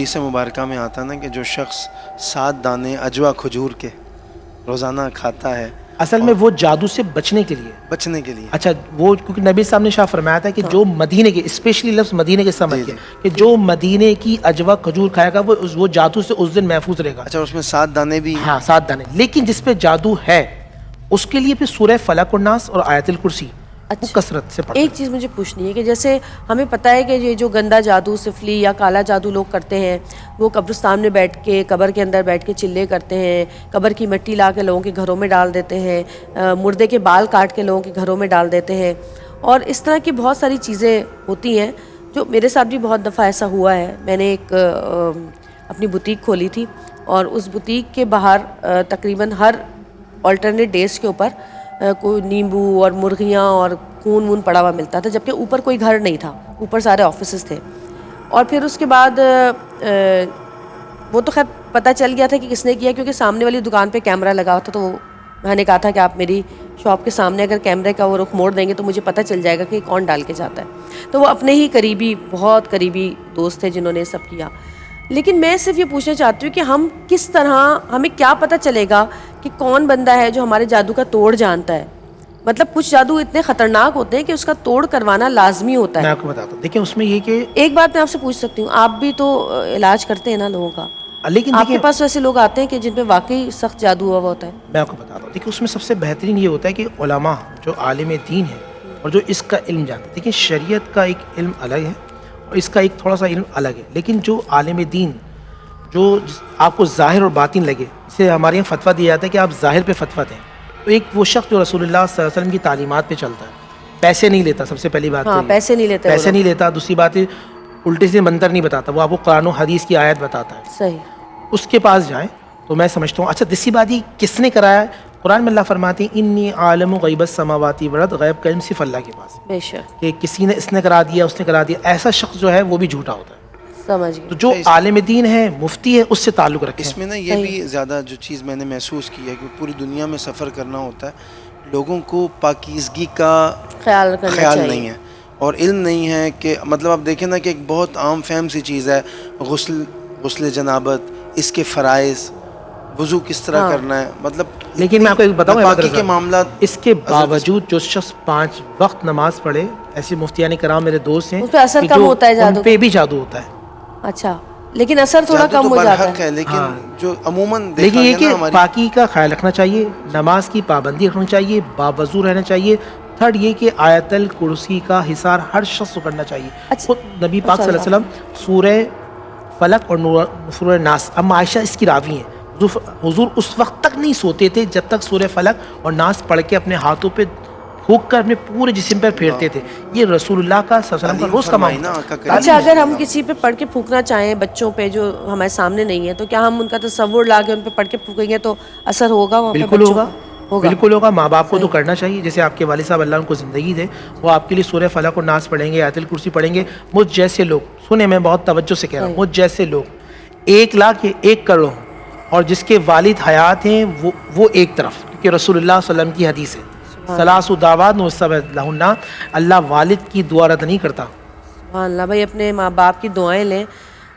حدیث مبارکہ میں آتا نا کہ جو شخص 7 دانے عجوا کھجور کے روزانہ کھاتا ہے، اصل میں وہ جادو سے بچنے کے لیے اچھا وہ کیونکہ نبی صاحب نے شاہ فرمایا تھا کہ جو مدینے کے اسپیشلی لفظ مدینے کے سمجھ کے کہ جو مدینے کی عجوا کھجور کھائے گا وہ جادو سے اس دن محفوظ رہے گا. اچھا اس میں 7 دانے بھی؟ ہاں 7 دانے. لیکن جس پہ جادو ہے اس کے لیے پھر سورہ فلق والناس اور آیت الکرسی وہ کثرت سے پڑھنا. ایک چیز مجھے پوچھنی ہے کہ جیسے ہمیں پتہ ہے کہ یہ جو گندا جادو، سفلی یا کالا جادو لوگ کرتے ہیں، وہ قبرستان میں بیٹھ کے، قبر کے اندر بیٹھ کے چلے کرتے ہیں، قبر کی مٹی لا کے لوگوں کے گھروں میں ڈال دیتے ہیں، مردے کے بال کاٹ کے لوگوں کے گھروں میں ڈال دیتے ہیں، اور اس طرح کی بہت ساری چیزیں ہوتی ہیں. جو میرے ساتھ بھی بہت دفعہ ایسا ہوا ہے. میں نے ایک اپنی بوتیک کھولی تھی اور اس بوتیک کے باہر تقریباً ہر آلٹرنیٹ ڈیز کے اوپر کوئی نیمبو اور مرغیاں اور خون وون پڑا ہوا ملتا تھا، جبکہ اوپر کوئی گھر نہیں تھا، اوپر سارے آفیسز تھے. اور پھر اس کے بعد وہ تو خیر پتہ چل گیا تھا کہ کس نے کیا، کیونکہ سامنے والی دکان پہ کیمرہ لگا ہوا تھا. تو میں نے کہا تھا کہ آپ میری شاپ کے سامنے اگر کیمرے کا وہ رخ موڑ دیں گے تو مجھے پتہ چل جائے گا کہ کون ڈال کے جاتا ہے. تو وہ اپنے ہی قریبی، بہت قریبی دوست تھے جنہوں نے سب کیا. لیکن میں صرف یہ پوچھنا چاہتی ہوں کہ ہم کس طرح، ہمیں کیا پتہ چلے گا کہ کون بندہ ہے جو ہمارے جادو کا توڑ جانتا ہے؟ مطلب کچھ جادو اتنے خطرناک ہوتے ہیں کہ اس کا توڑ کروانا لازمی ہوتا ہے. میں آپ کو بتاتا ہوں، دیکھیں اس میں یہ کہ ایک بات میں آپ سے پوچھ سکتی ہوں، آپ بھی تو علاج کرتے ہیں نا لوگوں کا، لیکن آپ کے پاس ایسے لوگ آتے ہیں کہ جن پہ واقعی سخت جادو ہوا ہوتا ہے؟ میں آپ کو بتاتا ہوں، دیکھیں اس میں سب سے بہترین یہ ہوتا ہے کہ علماء جو عالم دین ہیں اور جو اس کا علم جانتے ہیں. دیکھیں شریعت کا ایک علم الگ ہے اور اس کا ایک تھوڑا سا علم الگ ہے. لیکن جو عالم دین جو آپ کو ظاہر اور باطن لگے، اسے ہمارے یہاں فتویٰ دیا جاتا ہے کہ آپ ظاہر پہ فتویٰ دیں. تو ایک وہ شخص جو رسول اللہ صلی اللہ علیہ وسلم کی تعلیمات پہ چلتا ہے، پیسے نہیں لیتا، سب سے پہلی بات ہاں پیسے نہیں لیتا. دوسری بات ہے الٹے سے منتر نہیں بتاتا، وہ آپ کو قرآن و حدیث کی آیت بتاتا ہے. صحیح. اس کے پاس جائیں تو میں سمجھتا ہوں. اچھا دوسری بات یہ کس نے کرایا ہے؟ قرآن میں اللہ فرماتے ہیں انی عالم غیب السماوات والارض، غیب کا علم صرف اللہ کے پاس ہے. بے شک. کہ کسی نے اس نے کرا دیا، اس نے کرا دیا، ایسا شخص جو ہے وہ بھی جھوٹا ہوتا ہے. سمجھ گئے. تو جو عالم دین ہے، مفتی ہے، اس سے تعلق رکھیں. اس میں نا یہ بھی زیادہ جو چیز میں نے محسوس کی ہے کہ پوری دنیا میں سفر کرنا ہوتا ہے، لوگوں کو پاکیزگی کا خیال نہیں ہے اور علم نہیں ہے. کہ مطلب آپ دیکھیں نا کہ ایک بہت عام فہم سی چیز ہے غسل جنابت، اس کے فرائض، وضو کس طرح کرنا ہے، مطلب. لیکن میں آپ کو ایک بتاؤں باقی کے معاملات، اس کے باوجود جو شخص 5 وقت نماز پڑھے، ایسے مفتیان کرام میرے دوست ہیں، اس پہ اثر کم ہوتا ہے، جادو ان پہ بھی جادو ہوتا ہے. اچھا لیکن اثر تھوڑا کم ہو جاتا ہے. لیکن جو عموماً لیکن یہ کہ پاکی کا خیال رکھنا چاہیے، نماز کی پابندی رکھنا چاہیے، باوضو رہنا چاہیے. تھرڈ یہ کہ آیت الکرسی کا حصار ہر شخص کو کرنا چاہیے. خود نبی پاک صلی اللہ علیہ وسلم سورہ فلق اور سورہ ناس، اما عائشہ اس کی راوی ہیں، حضور اس وقت تک نہیں سوتے تھے جب تک سورہ فلق اور ناس پڑھ کے اپنے ہاتھوں پہ پھونک کر اپنے پورے جسم پر پھیرتے تھے. یہ رسول اللہ کا صلی اللہ علیہ وسلم کا روز کا معمول. اچھا اگر ہم کسی پہ پڑھ کے پھونکنا چاہیں، بچوں پہ جو ہمارے سامنے نہیں ہے، تو کیا ہم ان کا تصور لا کے ان پہ پڑھ کے پھونکیں گے تو اثر ہوگا وہاں پہ؟ بالکل ہوگا، بالکل ہوگا. ماں باپ کو تو کرنا چاہیے. جیسے آپ کے والد صاحب اللہ ان کو زندگی دے، وہ آپ کے لیے سورہ فلق اور ناس پڑھیں گے، آیت الکرسی پڑھیں گے. مجھ جیسے لوگ سنیں، میں بہت توجہ سے کہہ رہا ہوں، مجھ جیسے لوگ 1 لاکھ یا 1 کروڑ اور جس کے والد حیات ہیں وہ ایک طرف، کیونکہ رسول اللہ صلی اللہ علیہ وسلم کی حدیث ہے ثلاث دعوات مستجاب لہن، اللہ والد کی دعا رد نہیں کرتا. سبحان اللہ. بھائی اپنے ماں باپ کی دعائیں لیں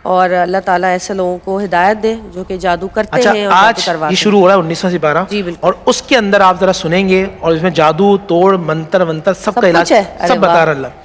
اور اللہ تعالیٰ ایسے لوگوں کو ہدایت دے جو کہ جادو کرتے ہیں اور جادو کرواتے ہیں. آج یہ شروع ہو رہا ہے 19 سے 12 جی بالکل، اور اس کے اندر آپ ذرا سنیں گے اور اس میں جادو توڑ منتر سب کا علاج سب بتا رہا اللہ.